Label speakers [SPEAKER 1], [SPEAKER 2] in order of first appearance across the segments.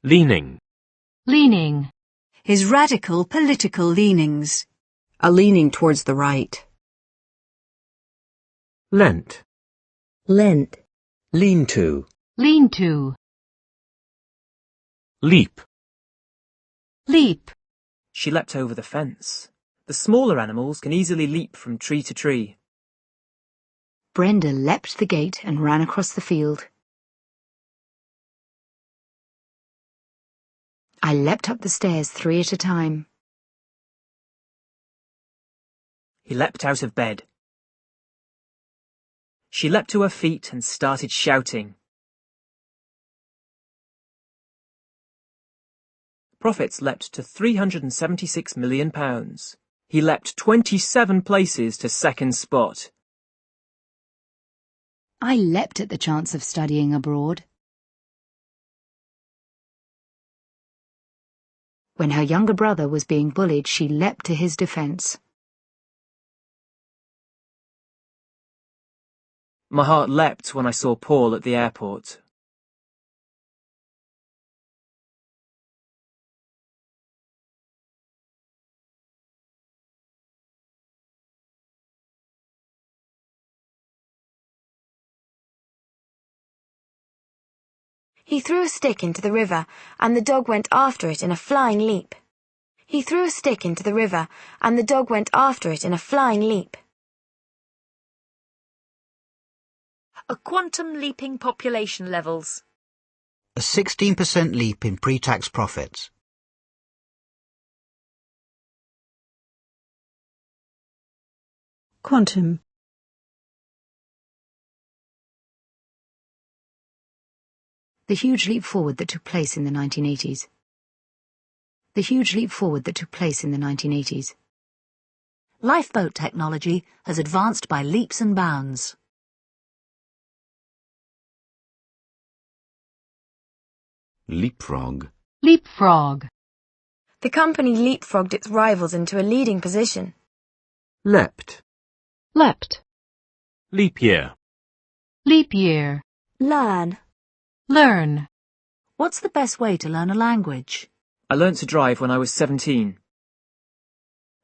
[SPEAKER 1] Leaning.
[SPEAKER 2] Leaning.
[SPEAKER 3] His radical political leanings.
[SPEAKER 4] A leaning towards the right.
[SPEAKER 1] Lent.
[SPEAKER 5] Lent.
[SPEAKER 6] Lean to.
[SPEAKER 2] Lean to.
[SPEAKER 1] Leap.
[SPEAKER 2] Leap.
[SPEAKER 7] She leapt over the fence. The smaller animals can easily leap from tree to tree.
[SPEAKER 3] Brenda leapt the gate and ran across the field. I leapt up the stairs 3 at a time.
[SPEAKER 7] He leapt out of bed. She leapt to her feet and started shouting. Profits leapt to £376 million. He leapt 27 places to second spot.
[SPEAKER 3] I leapt at the chance of studying abroad. When her younger brother was being bullied, she leapt to his defence.
[SPEAKER 7] My heart leapt when I saw Paul at the airport.
[SPEAKER 8] He threw a stick into the river, and the dog went after it in a flying leap. He threw a stick into the river, and the dog went after it in a flying leap.
[SPEAKER 9] A quantum leaping population levels.
[SPEAKER 10] A 16% leap in pre-tax profits.
[SPEAKER 4] Quantum.
[SPEAKER 3] The huge leap forward that took place in the 1980s. The huge leap forward that took place in the 1980s.
[SPEAKER 11] Lifeboat technology has advanced by leaps and bounds.
[SPEAKER 6] Leapfrog.
[SPEAKER 2] Leapfrog.
[SPEAKER 8] The company leapfrogged its rivals into a leading position.
[SPEAKER 1] Leapt.
[SPEAKER 2] Leapt.
[SPEAKER 1] Leap year.
[SPEAKER 2] Leap year.
[SPEAKER 8] Learn.
[SPEAKER 2] Learn.
[SPEAKER 11] What's the best way to learn a language?
[SPEAKER 7] I learnt to drive when I was 17.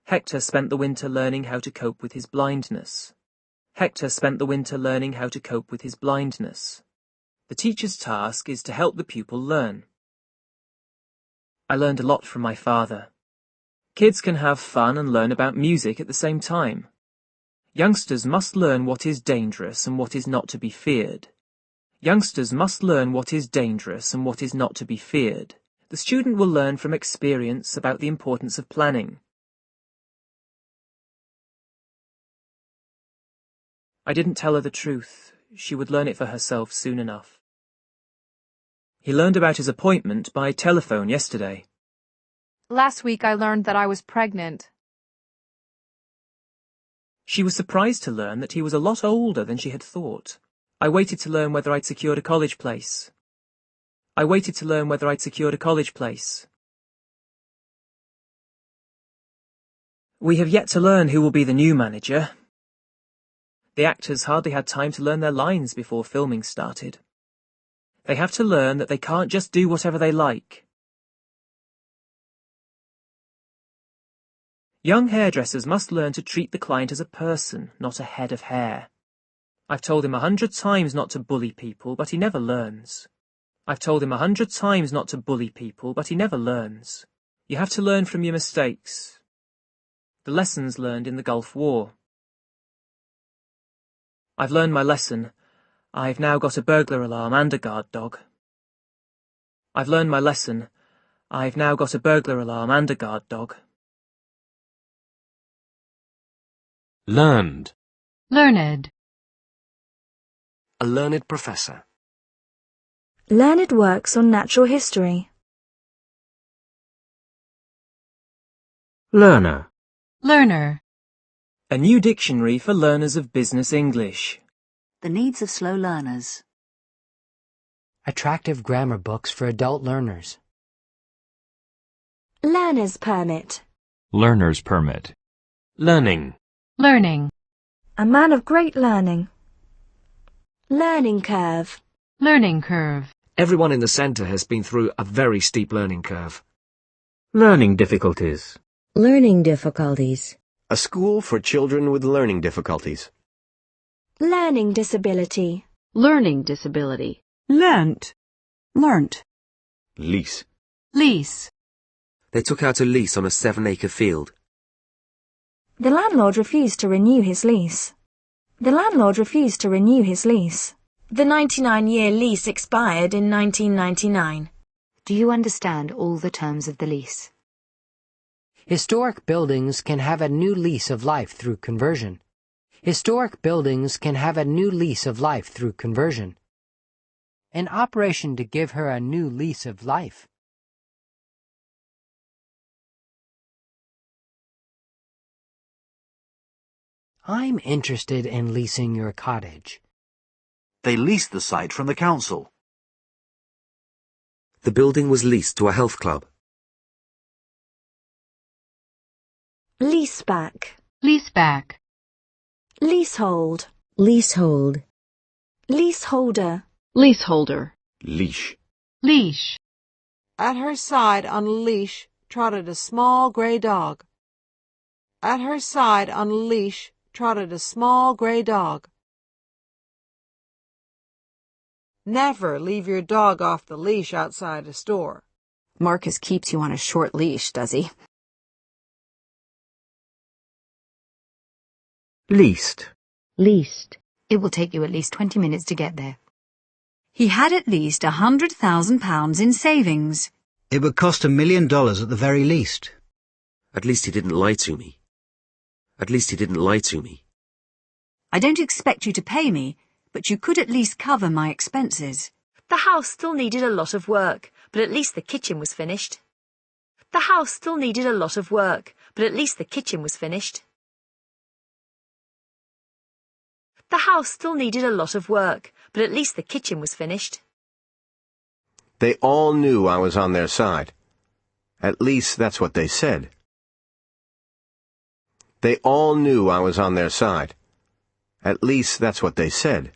[SPEAKER 7] Hector spent the winter learning how to cope with his blindness. Hector spent the winter learning how to cope with his blindness. The teacher's task is to help the pupil learn. I learned a lot from my father. Kids can have fun and learn about music at the same time. Youngsters must learn what is dangerous and what is not to be feared. Youngsters must learn what is dangerous and what is not to be feared. The student will learn from experience about the importance of planning. I didn't tell her the truth. She would learn it for herself soon enough. He learned about his appointment by telephone yesterday.
[SPEAKER 12] Last week I learned that I was pregnant.
[SPEAKER 7] She was surprised to learn that he was a lot older than she had thought. I waited to learn whether I'd secured a college place. I waited to learn whether I'd secured a college place. We have yet to learn who will be the new manager. The actors hardly had time to learn their lines before filming started. They have to learn that they can't just do whatever they like. Young hairdressers must learn to treat the client as a person, not a head of hair. I've told him 100 times not to bully people, but he never learns. I've told him 100 times not to bully people, but he never learns. You have to learn from your mistakes. The lessons learned in the Gulf War. I've learned my lesson. I've now got a burglar alarm and a guard dog. I've learned my lesson. I've now got a burglar alarm and a guard dog.
[SPEAKER 1] Learned.
[SPEAKER 2] Learned.
[SPEAKER 6] A learned professor.
[SPEAKER 8] Learned works on natural history.
[SPEAKER 1] Learner.
[SPEAKER 2] Learner.
[SPEAKER 7] A new dictionary for learners of business English.
[SPEAKER 11] The needs of slow learners.
[SPEAKER 13] Attractive grammar books for adult learners.
[SPEAKER 8] Learner's permit.
[SPEAKER 1] Learner's permit. Learning.
[SPEAKER 2] Learning.
[SPEAKER 8] A man of great learning. Learning curve.
[SPEAKER 2] Learning curve.
[SPEAKER 6] Everyone in the centre has been through a very steep learning curve.
[SPEAKER 1] Learning difficulties.
[SPEAKER 5] Learning difficulties.
[SPEAKER 14] A school for children with learning difficulties.
[SPEAKER 8] Learning disability.
[SPEAKER 4] Learning disability.
[SPEAKER 15] Learnt. Learnt.
[SPEAKER 14] Lease.
[SPEAKER 2] Lease.
[SPEAKER 16] They took out a lease on a 7-acre field.
[SPEAKER 8] The landlord refused to renew his lease. The landlord refused to renew his lease. The 99-year lease expired in 1999.
[SPEAKER 3] Do you understand all the terms of the lease?
[SPEAKER 13] Historic buildings can have a new lease of life through conversion. Historic buildings can have a new lease of life through conversion. An operation to give her a new lease of life. I'm interested in leasing your cottage.
[SPEAKER 10] They leased the site from the council.
[SPEAKER 16] The building was leased to a health club.
[SPEAKER 8] Leaseback.
[SPEAKER 2] Leaseback.
[SPEAKER 8] Leasehold.
[SPEAKER 5] Leasehold.
[SPEAKER 8] Leaseholder.
[SPEAKER 4] Leaseholder.
[SPEAKER 14] Leash.
[SPEAKER 2] Leash.
[SPEAKER 15] At her side on a leash trotted a small grey dog. At her side on a leash trotted a small grey dog. Never leave your dog off the leash outside a store.
[SPEAKER 4] Marcus keeps you on a short leash, does he?
[SPEAKER 1] Least.
[SPEAKER 3] Least. It will take you at least 20 minutes to get there.
[SPEAKER 11] He had at least £100,000 in savings.
[SPEAKER 10] It would cost $1 million at the very least.
[SPEAKER 16] At least he didn't lie to me. At least he didn't lie to me.
[SPEAKER 11] I don't expect you to pay me, but you could at least cover my expenses.
[SPEAKER 9] The house still needed a lot of work, but at least the kitchen was finished. The house still needed a lot of work, but at least the kitchen was finished. The house still needed a lot of work, but at least the kitchen was finished.
[SPEAKER 14] They all knew I was on their side. At least that's what they said. They all knew I was on their side. At least that's what they said.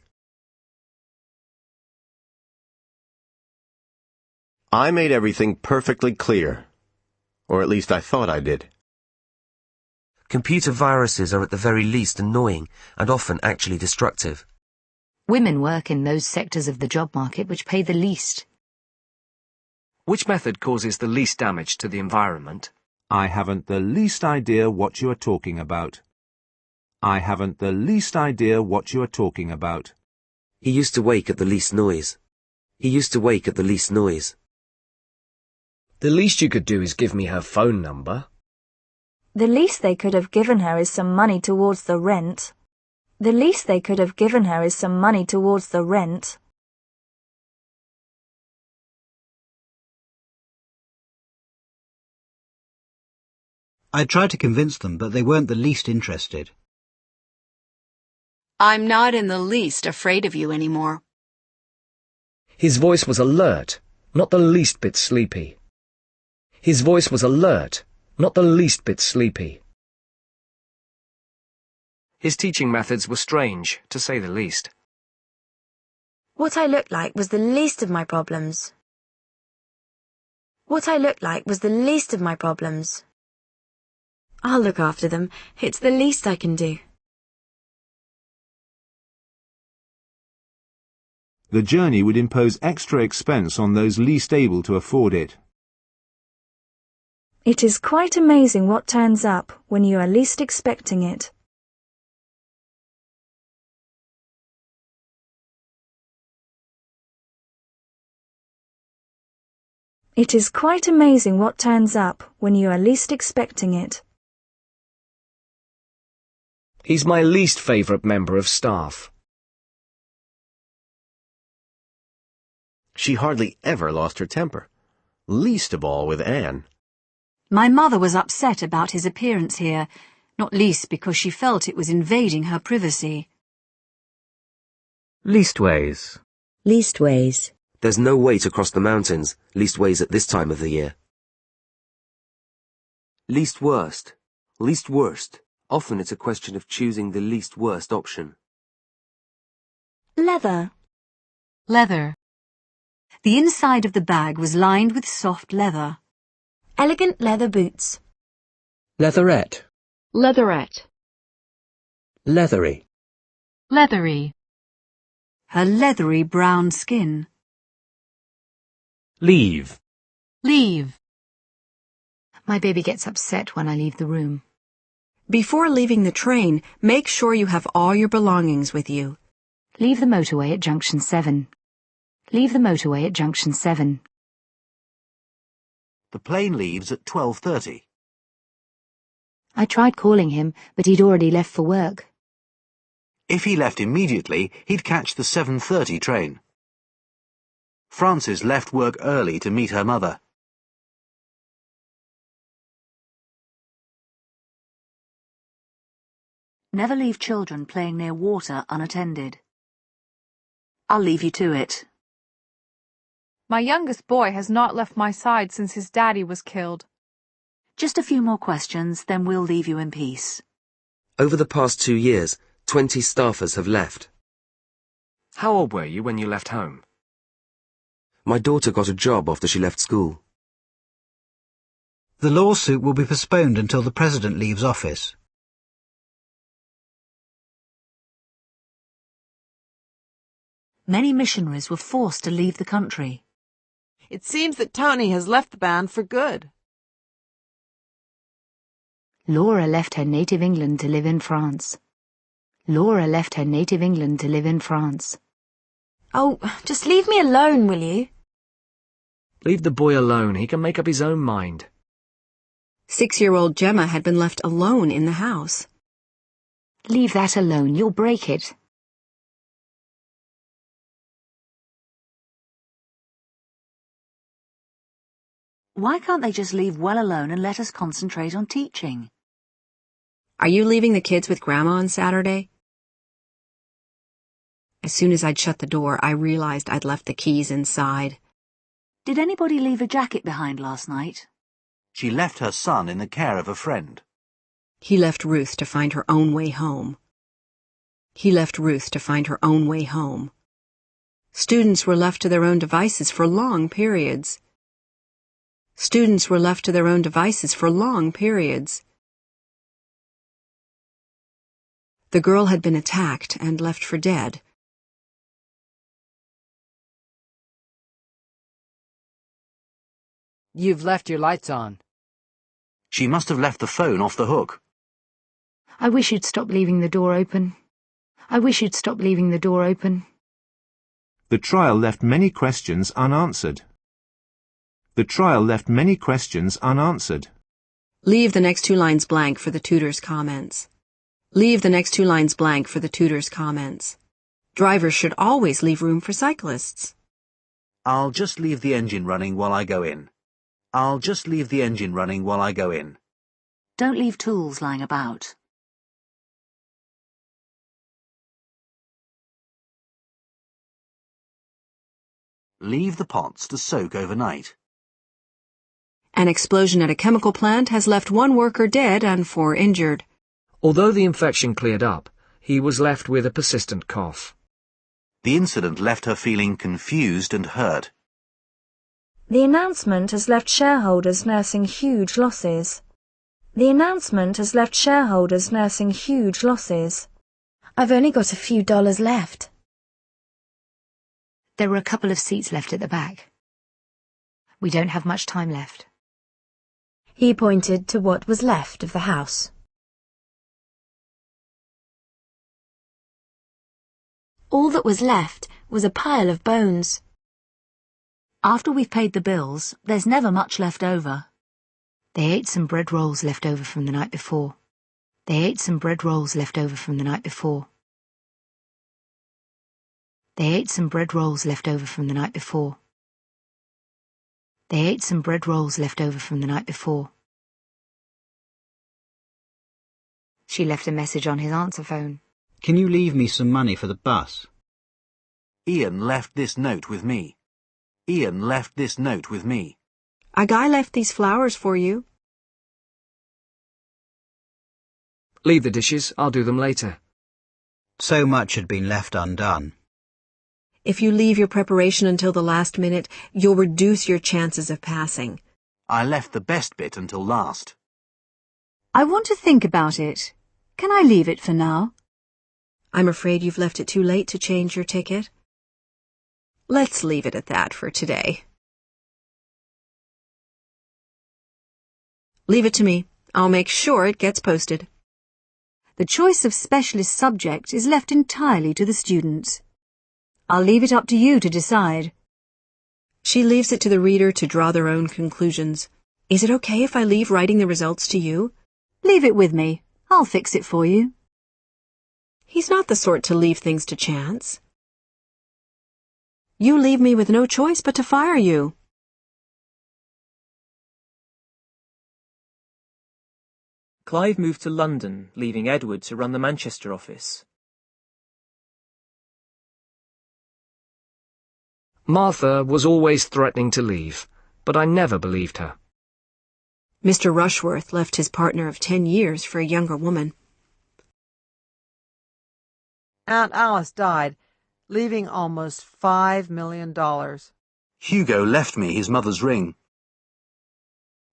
[SPEAKER 14] I made everything perfectly clear. Or at least I thought I did.
[SPEAKER 16] Computer viruses are at the very least annoying and often actually destructive.
[SPEAKER 3] Women work in those sectors of the job market which pay the least.
[SPEAKER 6] Which method causes the least damage to the environment?
[SPEAKER 17] I haven't the least idea what you are talking about. I haven't the least idea what you are talking about.
[SPEAKER 16] He used to wake at the least noise. He used to wake at the least noise.
[SPEAKER 6] The least you could do is give me her phone number.
[SPEAKER 8] The least they could have given her is some money towards the rent. The least they could have given her is some money towards the rent.
[SPEAKER 10] I tried to convince them, but they weren't the least interested.
[SPEAKER 4] I'm not in the least afraid of you anymore.
[SPEAKER 6] His voice was alert, not the least bit sleepy. His voice was alert, not the least bit sleepy. His teaching methods were strange, to say the least.
[SPEAKER 8] What I looked like was the least of my problems. What I looked like was the least of my problems. I'll look after them. It's the least I can do.
[SPEAKER 17] The journey would impose extra expense on those least able to afford it.
[SPEAKER 8] It is quite amazing what turns up when you are least expecting it. It is quite amazing what turns up when you are least expecting it.
[SPEAKER 6] He's my least favourite member of staff.
[SPEAKER 14] She hardly ever lost her temper, least of all with Anne.
[SPEAKER 11] My mother was upset about his appearance here, not least because she felt it was invading her privacy.
[SPEAKER 1] Leastways.
[SPEAKER 5] Leastways.
[SPEAKER 16] There's no way to cross the mountains, leastways at this time of the year. Least worst. Least worst. Often it's a question of choosing the least worst option.
[SPEAKER 8] Leather.
[SPEAKER 2] Leather.
[SPEAKER 11] The inside of the bag was lined with soft leather.
[SPEAKER 8] Elegant leather boots.
[SPEAKER 6] Leatherette.
[SPEAKER 4] Leatherette.
[SPEAKER 6] Leathery.
[SPEAKER 12] Leathery.
[SPEAKER 11] Her leathery brown skin.
[SPEAKER 7] Leave.
[SPEAKER 12] Leave.
[SPEAKER 3] My baby gets upset when I leave the room.
[SPEAKER 18] Before leaving the train, make sure you have all your belongings with you.
[SPEAKER 3] Leave the motorway at junction 7. Leave the motorway at junction 7.
[SPEAKER 10] The plane leaves at 12:30.
[SPEAKER 3] I tried calling him, but he'd already left for work.
[SPEAKER 10] If he left immediately, he'd catch the 7:30 train. Frances left work early to meet her mother.
[SPEAKER 11] Never leave children playing near water unattended. I'll leave you to it.
[SPEAKER 12] My youngest boy has not left my side since his daddy was killed.
[SPEAKER 11] Just a few more questions, then we'll leave you in peace.
[SPEAKER 16] Over the past 2 years, 20 staffers have left.
[SPEAKER 6] How old were you when you left home?
[SPEAKER 16] My daughter got a job after she left school.
[SPEAKER 10] The lawsuit will be postponed until the President leaves office.
[SPEAKER 11] Many missionaries were forced to leave the country.
[SPEAKER 15] It seems that Tony has left the band for good.
[SPEAKER 3] Laura left her native England to live in France. Laura left her native England to live in France.
[SPEAKER 8] Oh, just leave me alone, will you?
[SPEAKER 6] Leave the boy alone. He can make up his own mind.
[SPEAKER 18] 6-year-old Gemma had been left alone in the house.
[SPEAKER 3] Leave that alone. You'll break it.
[SPEAKER 11] Why can't they just leave well alone and let us concentrate on teaching?
[SPEAKER 18] Are you leaving the kids with Grandma on Saturday? As soon as I'd shut the door, I realized I'd left the keys inside.
[SPEAKER 11] Did anybody leave a jacket behind last night?
[SPEAKER 10] She left her son in the care of a friend.
[SPEAKER 18] He left Ruth to find her own way home. He left Ruth to find her own way home. Students were left to their own devices for long periods. Students were left to their own devices for long periods. The girl had been attacked and left for dead.
[SPEAKER 13] You've left your lights on.
[SPEAKER 10] She must have left the phone off the hook.
[SPEAKER 3] I wish you'd stop leaving the door open. I wish you'd stop leaving the door open.
[SPEAKER 17] The trial left many questions unanswered. The trial left many questions unanswered.
[SPEAKER 18] Leave the next 2 lines blank for the tutor's comments. Leave the next 2 lines blank for the tutor's comments. Drivers should always leave room for cyclists.
[SPEAKER 10] I'll just leave the engine running while I go in. I'll just leave the engine running while I go in.
[SPEAKER 11] Don't leave tools lying about.
[SPEAKER 10] Leave the pots to soak overnight.
[SPEAKER 18] An explosion at a chemical plant has left 1 worker dead and 4 injured.
[SPEAKER 6] Although the infection cleared up, he was left with a persistent cough.
[SPEAKER 10] The incident left her feeling confused and hurt.
[SPEAKER 8] The announcement has left shareholders nursing huge losses. The announcement has left shareholders nursing huge losses. I've only got a few dollars left.
[SPEAKER 3] There were a couple of seats left at the back. We don't have much time left.
[SPEAKER 8] He pointed to what was left of the house. All that was left was a pile of bones.
[SPEAKER 11] After we've paid the bills, there's never much left over.
[SPEAKER 3] They ate some bread rolls left over from the night before. They ate some bread rolls left over from the night before. They ate some bread rolls left over from the night before. They ate some bread rolls left over from the night before. She left a message on his answer phone.
[SPEAKER 10] Can you leave me some money for the bus?
[SPEAKER 14] Ian left this note with me. Ian left this note with me.
[SPEAKER 18] A guy left these flowers for you.
[SPEAKER 6] Leave the dishes, I'll do them later.
[SPEAKER 10] So much had been left undone.
[SPEAKER 18] If you leave your preparation until the last minute, you'll reduce your chances of passing.
[SPEAKER 10] I left the best bit until last.
[SPEAKER 11] I want to think about it. Can I leave it for now?
[SPEAKER 18] I'm afraid you've left it too late to change your ticket. Let's leave it at that for today. Leave it to me. I'll make sure it gets posted.
[SPEAKER 11] The choice of specialist subject is left entirely to the students. I'll leave it up to you to decide.
[SPEAKER 18] She leaves it to the reader to draw their own conclusions. Is it okay if I leave writing the results to you?
[SPEAKER 11] Leave it with me. I'll fix it for you.
[SPEAKER 18] He's not the sort to leave things to chance. You leave me with no choice but to fire you.
[SPEAKER 7] Clive moved to London, leaving Edward to run the Manchester office.
[SPEAKER 6] Martha was always threatening to leave, but I never believed her.
[SPEAKER 18] Mr. Rushworth left his partner of 10 years for a younger woman.
[SPEAKER 15] Aunt Alice died, leaving almost $5 million.
[SPEAKER 10] Hugo left me his mother's ring.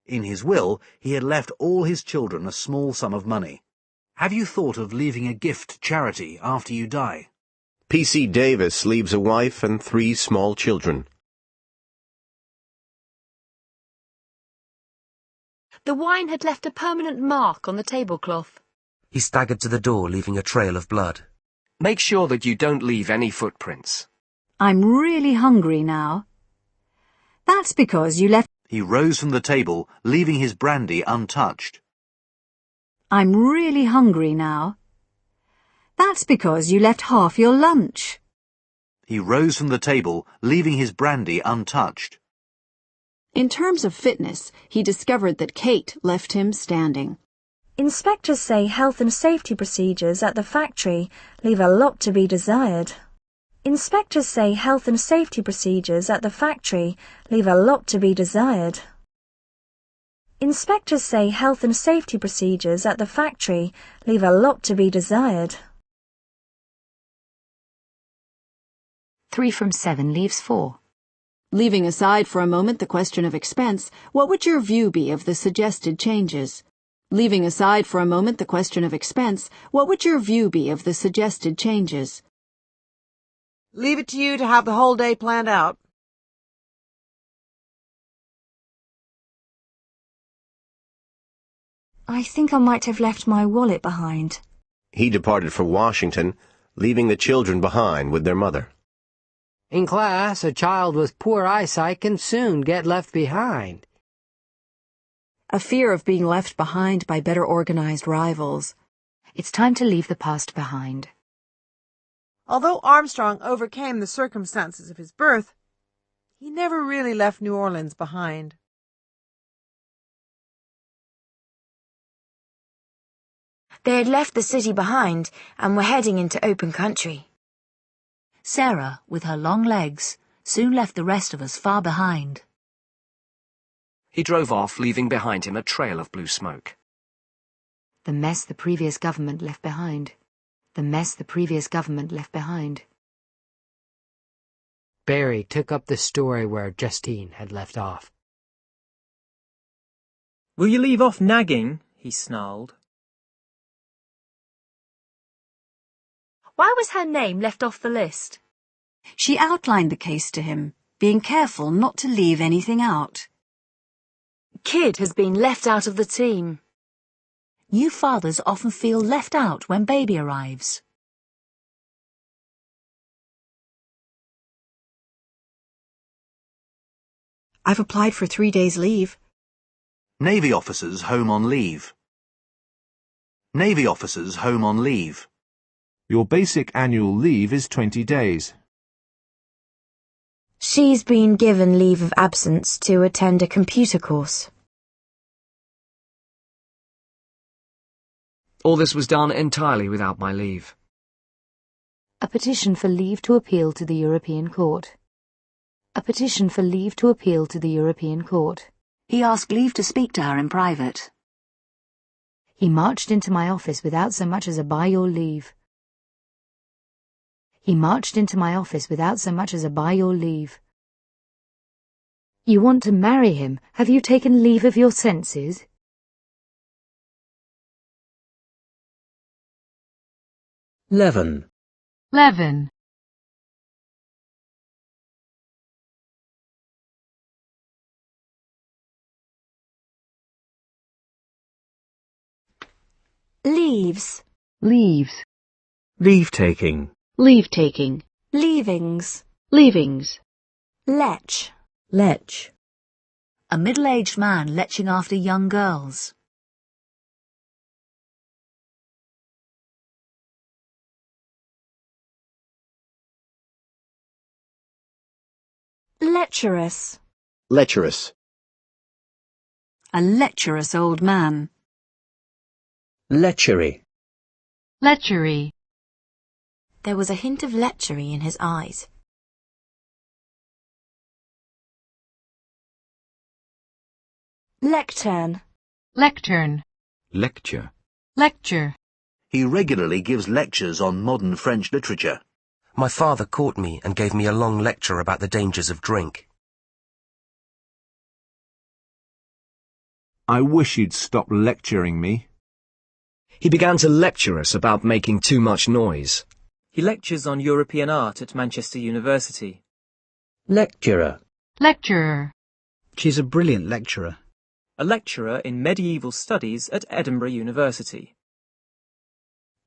[SPEAKER 10] In his will, he had left all his children a small sum of money. Have you thought of leaving a gift to charity after you die?
[SPEAKER 14] P.C. Davis leaves a wife and 3 small children.
[SPEAKER 9] The wine had left a permanent mark on the tablecloth.
[SPEAKER 16] He staggered to the door, leaving a trail of blood.
[SPEAKER 6] Make sure that you don't leave any footprints.
[SPEAKER 11] I'm really hungry now. That's because you left...
[SPEAKER 10] He rose from the table, leaving his brandy untouched.
[SPEAKER 11] I'm really hungry now. That's because you left half your lunch.
[SPEAKER 10] He rose from the table, leaving his brandy untouched.
[SPEAKER 4] In terms of fitness, he discovered that Kate left him standing.
[SPEAKER 8] Inspectors say health and safety procedures at the factory leave a lot to be desired. Inspectors say health and safety procedures at the factory leave a lot to be desired. Inspectors say health and safety procedures at the factory leave a lot to be desired.
[SPEAKER 3] 3 from 7 leaves 4.
[SPEAKER 4] Leaving aside for a moment the question of expense, what would your view be of the suggested changes? Leaving aside for a moment the question of expense, what would your view be of the suggested changes?
[SPEAKER 15] Leave it to you to have the whole day planned out.
[SPEAKER 8] I think I might have left my wallet behind.
[SPEAKER 14] He departed for Washington, leaving the children behind with their mother.
[SPEAKER 13] In class, a child with poor eyesight can soon get left behind.
[SPEAKER 18] A fear of being left behind by better organized rivals.
[SPEAKER 3] It's time to leave the past behind.
[SPEAKER 15] Although Armstrong overcame the circumstances of his birth, he never really left New Orleans behind.
[SPEAKER 9] They had left the city behind and were heading into open country.
[SPEAKER 3] Sarah, with her long legs, soon left the rest of us far behind.
[SPEAKER 6] He drove off, leaving behind him a trail of blue smoke.
[SPEAKER 3] The mess the previous government left behind. The mess the previous government left behind.
[SPEAKER 13] Barry took up the story where Justine had left off.
[SPEAKER 7] Will you leave off nagging? He snarled.
[SPEAKER 9] Why was her name left off the list?
[SPEAKER 11] She outlined the case to him, being careful not to leave anything out.
[SPEAKER 9] Kid has been left out of the team.
[SPEAKER 3] New fathers often feel left out when baby arrives.
[SPEAKER 18] I've applied for 3 days' leave.
[SPEAKER 10] Navy officers home on leave. Navy officers home on leave.
[SPEAKER 17] Your basic annual leave is 20 days.
[SPEAKER 9] She's been given leave of absence to attend a computer course.
[SPEAKER 6] All this was done entirely without my leave.
[SPEAKER 3] A petition for leave to appeal to the European Court. A petition for leave to appeal to the European Court.
[SPEAKER 11] He asked leave to speak to her in private.
[SPEAKER 3] He marched into my office without so much as a by your leave. He marched into my office without so much as a by your leave. You want to marry him? Have you taken leave of your senses?
[SPEAKER 1] Leaven.
[SPEAKER 12] Leaven.
[SPEAKER 9] Leaves.
[SPEAKER 2] Leaves.
[SPEAKER 1] Leave-taking.
[SPEAKER 11] Leave-taking.
[SPEAKER 9] Leavings.
[SPEAKER 11] Leavings.
[SPEAKER 9] Lech.
[SPEAKER 5] Lech.
[SPEAKER 9] A middle-aged man leching after young girls. Lecherous.
[SPEAKER 14] Lecherous.
[SPEAKER 18] A lecherous old man.
[SPEAKER 1] Lechery.
[SPEAKER 12] Lechery.
[SPEAKER 9] There was a hint of lechery in his eyes. Lectern.
[SPEAKER 12] Lectern.
[SPEAKER 17] Lecture.
[SPEAKER 12] Lecture.
[SPEAKER 10] He regularly gives lectures on modern French literature.
[SPEAKER 16] My father caught me and gave me a long lecture about the dangers of drink.
[SPEAKER 17] I wish you'd stop lecturing me.
[SPEAKER 6] He began to lecture us about making too much noise.
[SPEAKER 7] He lectures on European art at Manchester University.
[SPEAKER 1] Lecturer.
[SPEAKER 12] Lecturer.
[SPEAKER 19] She's a brilliant lecturer.
[SPEAKER 7] A lecturer in medieval studies at Edinburgh University.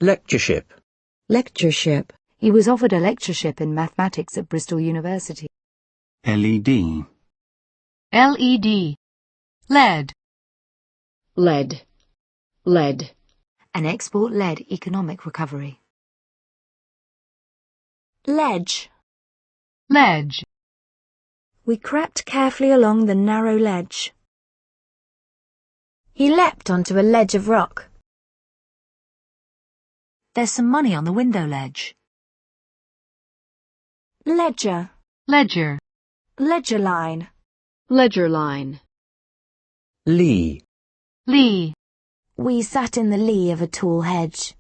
[SPEAKER 1] Lectureship.
[SPEAKER 5] Lectureship.
[SPEAKER 3] He was offered a lectureship in mathematics at Bristol University.
[SPEAKER 19] LED.
[SPEAKER 12] LED. Lead.
[SPEAKER 11] Lead. Lead.
[SPEAKER 3] An export-led economic recovery.
[SPEAKER 9] Ledge.
[SPEAKER 12] Ledge.
[SPEAKER 8] We crept carefully along the narrow ledge. He leapt onto a ledge of rock.
[SPEAKER 9] There's some money on the window ledge. Ledger.
[SPEAKER 12] Ledger.
[SPEAKER 8] Ledger line.
[SPEAKER 11] Ledger line.
[SPEAKER 1] Lee.
[SPEAKER 12] Lee.
[SPEAKER 8] We sat in the lee of a tall hedge.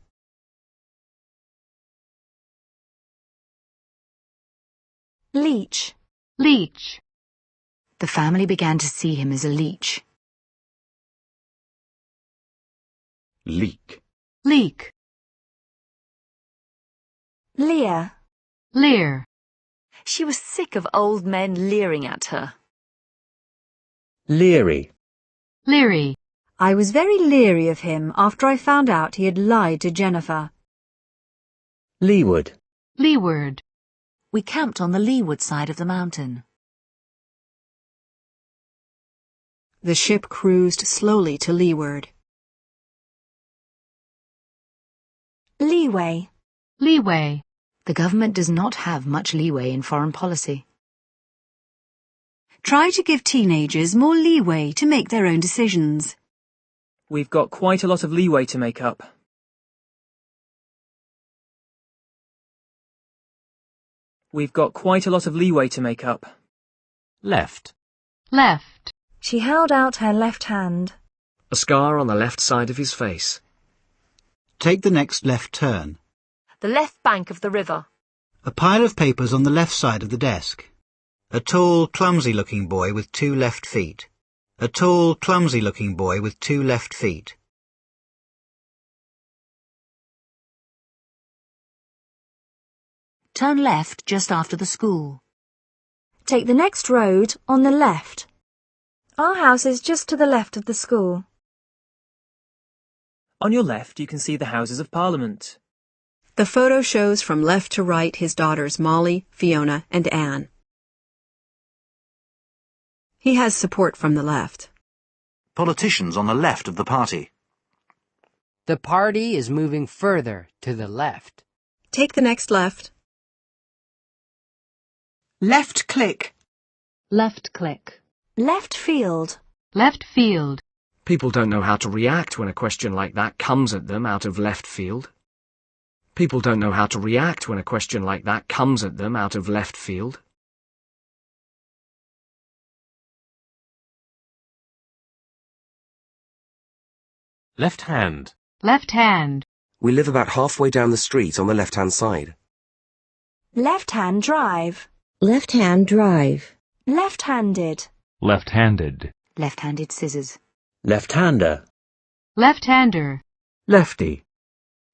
[SPEAKER 9] Leech.
[SPEAKER 12] Leech.
[SPEAKER 3] The family began to see him as a leech.
[SPEAKER 17] Leak.
[SPEAKER 12] Leak.
[SPEAKER 9] Leer.
[SPEAKER 12] Leer.
[SPEAKER 9] She was sick of old men leering at her.
[SPEAKER 1] Leery.
[SPEAKER 12] Leery.
[SPEAKER 11] I was very leery of him after I found out he had lied to Jennifer.
[SPEAKER 1] Leeward.
[SPEAKER 12] Leeward.
[SPEAKER 9] We camped on the leeward side of the mountain.
[SPEAKER 18] The ship cruised slowly to leeward.
[SPEAKER 8] Leeway.
[SPEAKER 12] Leeway.
[SPEAKER 3] The government does not have much leeway in foreign policy.
[SPEAKER 18] Try to give teenagers more leeway to make their own decisions.
[SPEAKER 7] We've got quite a lot of leeway to make up. We've got quite a lot of leeway to make up.
[SPEAKER 17] Left.
[SPEAKER 12] Left.
[SPEAKER 8] She held out her left hand.
[SPEAKER 6] A scar on the left side of his face.
[SPEAKER 19] Take the next left turn.
[SPEAKER 9] The left bank of the river.
[SPEAKER 19] A pile of papers on the left side of the desk. A tall, clumsy-looking boy with 2 left feet. A tall, clumsy-looking boy with 2 left feet.
[SPEAKER 9] Turn left just after the school.
[SPEAKER 8] Take the next road on the left. Our house is just to the left of the school.
[SPEAKER 7] On your left, you can see the Houses of Parliament.
[SPEAKER 18] The photo shows from left to right his daughters Molly, Fiona, and Anne. He has support from the left.
[SPEAKER 10] Politicians on the left of the party.
[SPEAKER 13] The party is moving further to the left.
[SPEAKER 18] Take the next left.
[SPEAKER 15] Left click.
[SPEAKER 11] Left click.
[SPEAKER 8] Left field.
[SPEAKER 12] Left field.
[SPEAKER 6] People don't know how to react when a question like that comes at them out of left field. People don't know how to react when a question like that comes at them out of left field.
[SPEAKER 17] Left hand.
[SPEAKER 12] Left hand.
[SPEAKER 16] We live about halfway down the street on the left-hand side.
[SPEAKER 8] Left-hand drive.
[SPEAKER 5] Left-hand drive.
[SPEAKER 8] Left-handed.
[SPEAKER 20] Left-handed.
[SPEAKER 3] Left-handed scissors.
[SPEAKER 1] Left-hander.
[SPEAKER 2] Left-hander.
[SPEAKER 1] Lefty.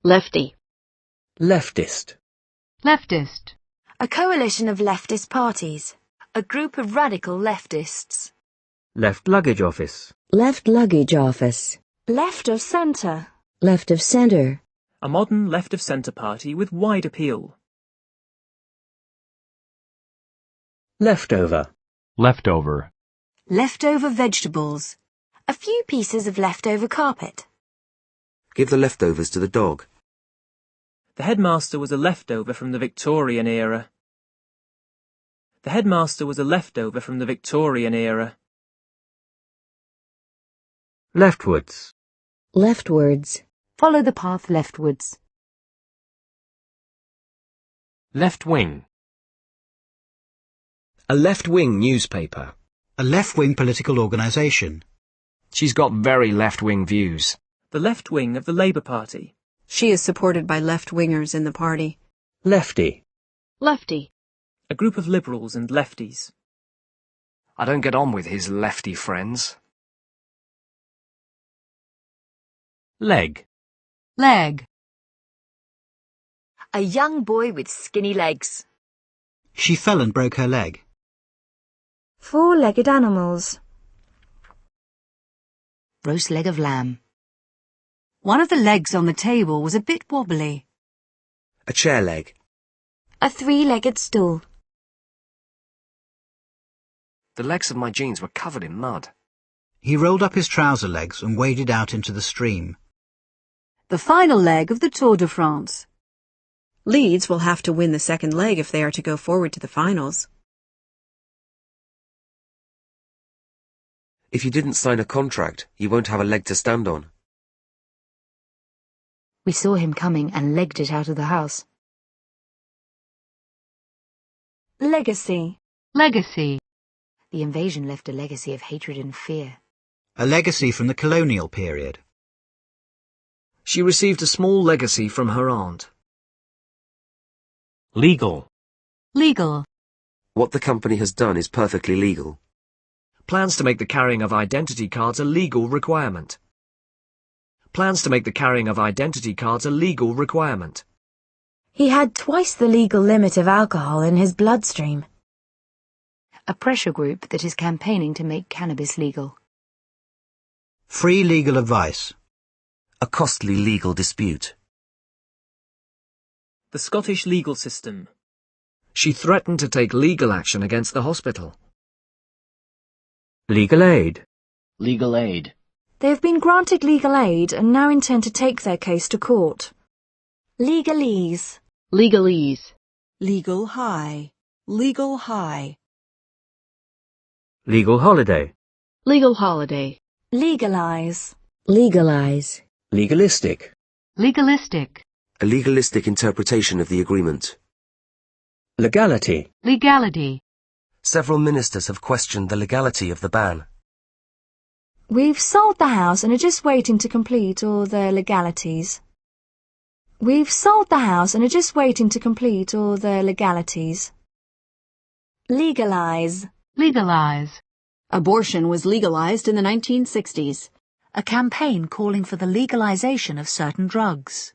[SPEAKER 9] Lefty.
[SPEAKER 1] Leftist.
[SPEAKER 2] Leftist.
[SPEAKER 9] A coalition of leftist parties. A group of radical leftists.
[SPEAKER 1] Left luggage office.
[SPEAKER 5] Left luggage office.
[SPEAKER 8] Left of centre.
[SPEAKER 5] Left of center.
[SPEAKER 7] A modern left-of-centre party with wide appeal.
[SPEAKER 1] Leftover.
[SPEAKER 20] Leftover.
[SPEAKER 18] Leftover vegetables.
[SPEAKER 9] A few pieces of leftover carpet.
[SPEAKER 16] Give the leftovers to the dog.
[SPEAKER 7] The headmaster was a leftover from the Victorian era. The headmaster was a leftover from the Victorian era.
[SPEAKER 1] Leftwards.
[SPEAKER 5] Leftwards.
[SPEAKER 3] Follow the path leftwards.
[SPEAKER 6] Left wing. A left-wing newspaper.
[SPEAKER 19] A left-wing political organisation.
[SPEAKER 6] She's got very left-wing views.
[SPEAKER 7] The left wing of the Labour Party.
[SPEAKER 18] She is supported by left-wingers in the party.
[SPEAKER 1] Lefty.
[SPEAKER 9] Lefty.
[SPEAKER 7] A group of liberals and lefties.
[SPEAKER 6] I don't get on with his lefty friends.
[SPEAKER 20] Leg.
[SPEAKER 2] Leg.
[SPEAKER 9] A young boy with skinny legs.
[SPEAKER 19] She fell and broke her leg.
[SPEAKER 8] Four-legged animals.
[SPEAKER 3] Roast leg of lamb.
[SPEAKER 11] One of the legs on the table was a bit wobbly.
[SPEAKER 16] A chair leg.
[SPEAKER 8] A three-legged stool.
[SPEAKER 6] The legs of my jeans were covered in mud.
[SPEAKER 19] He rolled up his trouser legs and waded out into the stream.
[SPEAKER 11] The final leg of the Tour de France.
[SPEAKER 18] Leeds will have to win the second leg if they are to go forward to the finals.
[SPEAKER 16] If you didn't sign a contract, you won't have a leg to stand on.
[SPEAKER 3] We saw him coming and legged it out of the house.
[SPEAKER 8] Legacy.
[SPEAKER 2] Legacy.
[SPEAKER 3] The invasion left a legacy of hatred and fear.
[SPEAKER 19] A legacy from the colonial period.
[SPEAKER 6] She received a small legacy from her aunt.
[SPEAKER 20] Legal.
[SPEAKER 2] Legal.
[SPEAKER 16] What the company has done is perfectly legal.
[SPEAKER 6] Plans to make the carrying of identity cards a legal requirement. Plans to make the carrying of identity cards a legal requirement.
[SPEAKER 8] He had twice the legal limit of alcohol in his bloodstream.
[SPEAKER 3] A pressure group that is campaigning to make cannabis legal.
[SPEAKER 19] Free legal advice.
[SPEAKER 16] A costly legal dispute.
[SPEAKER 7] The Scottish legal system.
[SPEAKER 6] She threatened to take legal action against the hospital.
[SPEAKER 1] Legal aid.
[SPEAKER 21] Legal aid.
[SPEAKER 8] They have been granted legal aid and now intend to take their case to court. Legalese.
[SPEAKER 9] Legalese.
[SPEAKER 18] Legal high. Legal high.
[SPEAKER 1] Legal holiday.
[SPEAKER 9] Legal holiday.
[SPEAKER 8] Legalize.
[SPEAKER 5] Legalize.
[SPEAKER 1] Legalistic.
[SPEAKER 2] Legalistic.
[SPEAKER 16] A legalistic interpretation of the agreement.
[SPEAKER 1] Legality.
[SPEAKER 2] Legality.
[SPEAKER 16] Several ministers have questioned the legality of the ban.
[SPEAKER 8] We've sold the house and are just waiting to complete all the legalities. We've sold the house and are just waiting to complete all the legalities. Legalize.
[SPEAKER 2] Legalize.
[SPEAKER 4] Abortion was legalized in the 1960s.
[SPEAKER 11] A campaign calling for the legalization of certain drugs.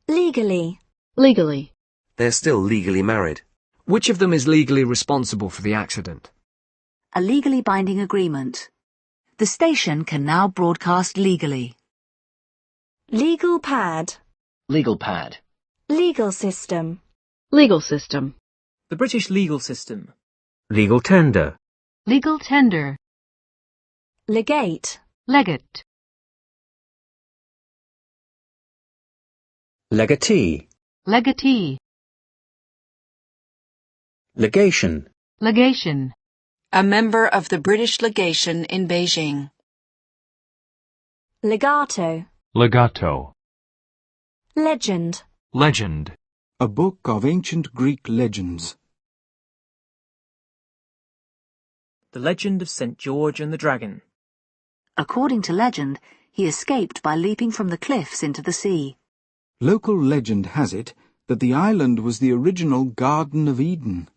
[SPEAKER 8] Legally.
[SPEAKER 9] Legally.
[SPEAKER 16] They're still legally married.
[SPEAKER 6] Which of them is legally responsible for the accident?
[SPEAKER 11] A legally binding agreement. The station can now broadcast legally.
[SPEAKER 8] Legal pad.
[SPEAKER 21] Legal pad.
[SPEAKER 8] Legal system.
[SPEAKER 9] Legal system.
[SPEAKER 7] The British legal system.
[SPEAKER 1] Legal tender.
[SPEAKER 2] Legal tender.
[SPEAKER 8] Legate.
[SPEAKER 2] Legate.
[SPEAKER 1] Legatee.
[SPEAKER 2] Legatee.
[SPEAKER 1] Legation.
[SPEAKER 2] Legation.
[SPEAKER 18] A member of the British legation in Beijing.
[SPEAKER 8] Legato.
[SPEAKER 20] Legato.
[SPEAKER 8] Legend.
[SPEAKER 20] Legend.
[SPEAKER 22] A book of ancient Greek legends.
[SPEAKER 7] The legend of St. George and the Dragon.
[SPEAKER 11] According to legend, he escaped by leaping from the cliffs into the sea.
[SPEAKER 22] Local legend has it that the island was the original Garden of Eden.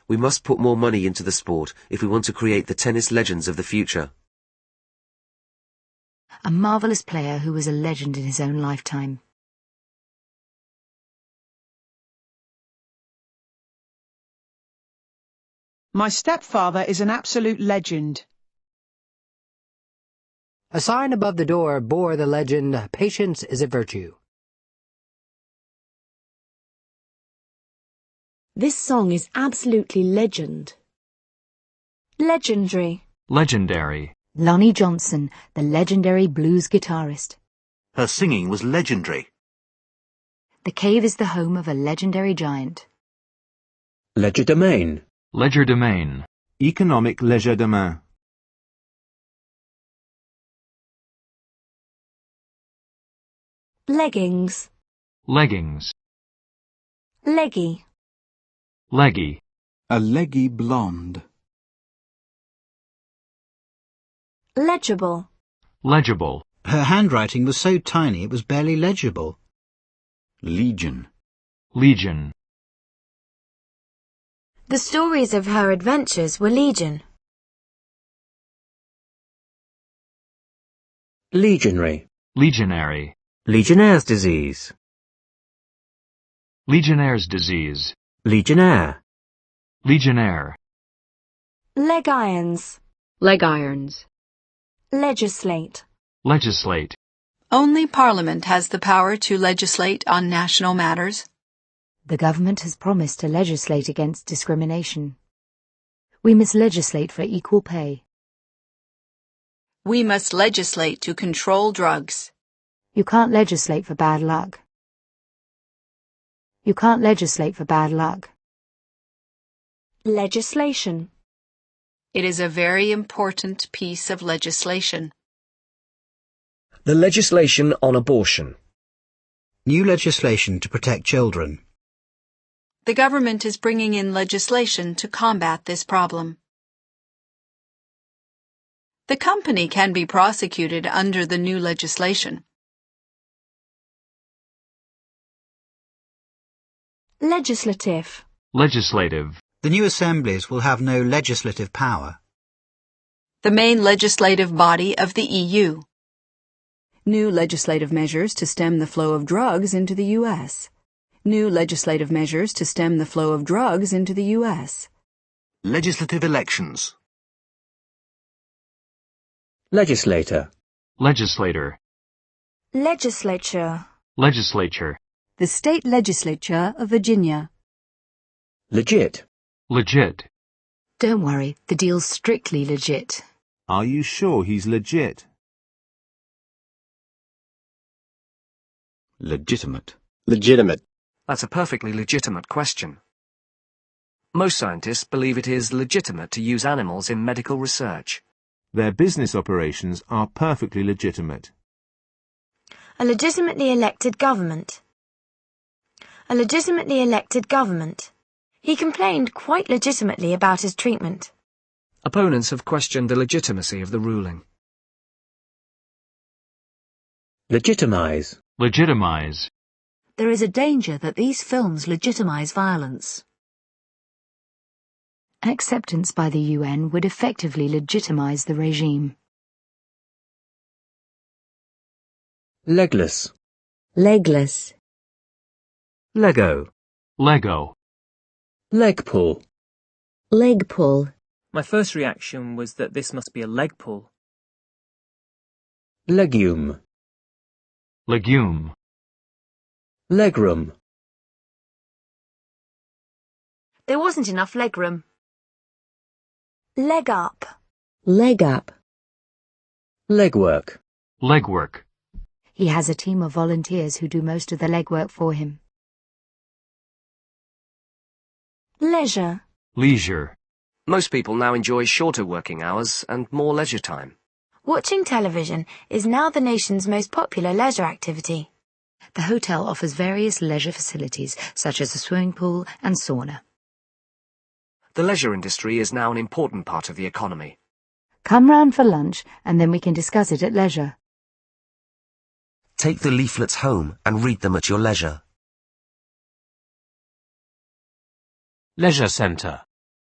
[SPEAKER 16] We must put more money into the sport if we want to create the tennis legends of the future.
[SPEAKER 3] A marvellous player who was a legend in his own lifetime.
[SPEAKER 10] My stepfather is an absolute legend.
[SPEAKER 13] A sign above the door bore the legend, "Patience is a virtue."
[SPEAKER 14] This song is absolutely legend.
[SPEAKER 8] Legendary.
[SPEAKER 20] Legendary.
[SPEAKER 3] Lonnie Johnson, the legendary blues guitarist.
[SPEAKER 19] Her singing was legendary.
[SPEAKER 3] The cave is the home of a legendary giant.
[SPEAKER 1] Legerdemain.
[SPEAKER 20] Legerdemain.
[SPEAKER 17] Economic legerdemain.
[SPEAKER 8] Leggings.
[SPEAKER 20] Leggings.
[SPEAKER 8] Leggy.
[SPEAKER 20] Leggy.
[SPEAKER 22] A leggy blonde.
[SPEAKER 8] Legible.
[SPEAKER 20] Legible.
[SPEAKER 19] Her handwriting was so tiny it was barely legible. Legion.
[SPEAKER 20] Legion.
[SPEAKER 8] The stories of her adventures were legion.
[SPEAKER 1] Legionary.
[SPEAKER 20] Legionary.
[SPEAKER 1] Legionnaire's disease.
[SPEAKER 20] Legionnaire's disease.
[SPEAKER 1] Legionnaire.
[SPEAKER 20] Legionnaire.
[SPEAKER 8] Leg irons.
[SPEAKER 18] Leg irons.
[SPEAKER 8] Legislate.
[SPEAKER 20] Legislate.
[SPEAKER 18] Only Parliament has the power to legislate on national matters.
[SPEAKER 3] The government has promised to legislate against discrimination. We must legislate for equal pay.
[SPEAKER 18] We must legislate to control drugs.
[SPEAKER 3] You can't legislate for bad luck. You can't legislate for bad luck.
[SPEAKER 8] Legislation.
[SPEAKER 18] It is a very important piece of legislation.
[SPEAKER 6] The legislation on abortion.
[SPEAKER 19] New legislation to protect children.
[SPEAKER 18] The government is bringing in legislation to combat this problem. The company can be prosecuted under the new legislation.
[SPEAKER 8] Legislative.
[SPEAKER 20] Legislative.
[SPEAKER 19] The new assemblies will have no legislative power.
[SPEAKER 18] The main legislative body of the EU.
[SPEAKER 4] New legislative measures to stem the flow of drugs into the U.S. New legislative measures to stem the flow of drugs into the U.S.
[SPEAKER 19] Legislative elections.
[SPEAKER 1] Legislator.
[SPEAKER 20] Legislator.
[SPEAKER 8] Legislature.
[SPEAKER 20] Legislature.
[SPEAKER 11] The state legislature of Virginia.
[SPEAKER 1] Legit.
[SPEAKER 20] Legit.
[SPEAKER 3] Don't worry, the deal's strictly legit.
[SPEAKER 17] Are you sure he's legit?
[SPEAKER 22] Legitimate.
[SPEAKER 6] Legitimate. That's a perfectly legitimate question. Most scientists believe it is legitimate to use animals in medical research.
[SPEAKER 17] Their business operations are perfectly legitimate.
[SPEAKER 8] A legitimately elected government. A legitimately elected government. He complained quite legitimately about his treatment.
[SPEAKER 6] Opponents have questioned the legitimacy of the ruling.
[SPEAKER 1] Legitimize.
[SPEAKER 20] Legitimize.
[SPEAKER 23] There is a danger that these films legitimize violence.
[SPEAKER 3] Acceptance by the UN would effectively legitimize the regime.
[SPEAKER 1] Legless.
[SPEAKER 5] Legless.
[SPEAKER 1] Lego.
[SPEAKER 20] Lego.
[SPEAKER 1] Leg pull.
[SPEAKER 5] Leg pull.
[SPEAKER 7] My first reaction was that this must be a leg pull.
[SPEAKER 1] Legume.
[SPEAKER 20] Legume.
[SPEAKER 1] Legroom.
[SPEAKER 9] There wasn't enough legroom.
[SPEAKER 8] Leg up.
[SPEAKER 5] Leg up.
[SPEAKER 1] Legwork.
[SPEAKER 20] Legwork.
[SPEAKER 3] He has a team of volunteers who do most of the legwork for him.
[SPEAKER 8] Leisure.
[SPEAKER 20] Leisure.
[SPEAKER 6] Most people now enjoy shorter working hours and more leisure time.
[SPEAKER 8] Watching television is now the nation's most popular leisure activity.
[SPEAKER 3] The hotel offers various leisure facilities, such as a swimming pool and sauna.
[SPEAKER 6] The leisure industry is now an important part of the economy.
[SPEAKER 3] Come round for lunch, and then we can discuss it at leisure.
[SPEAKER 16] Take the leaflets home and read them at your leisure.
[SPEAKER 20] Leisure center.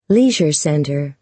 [SPEAKER 5] leisure center,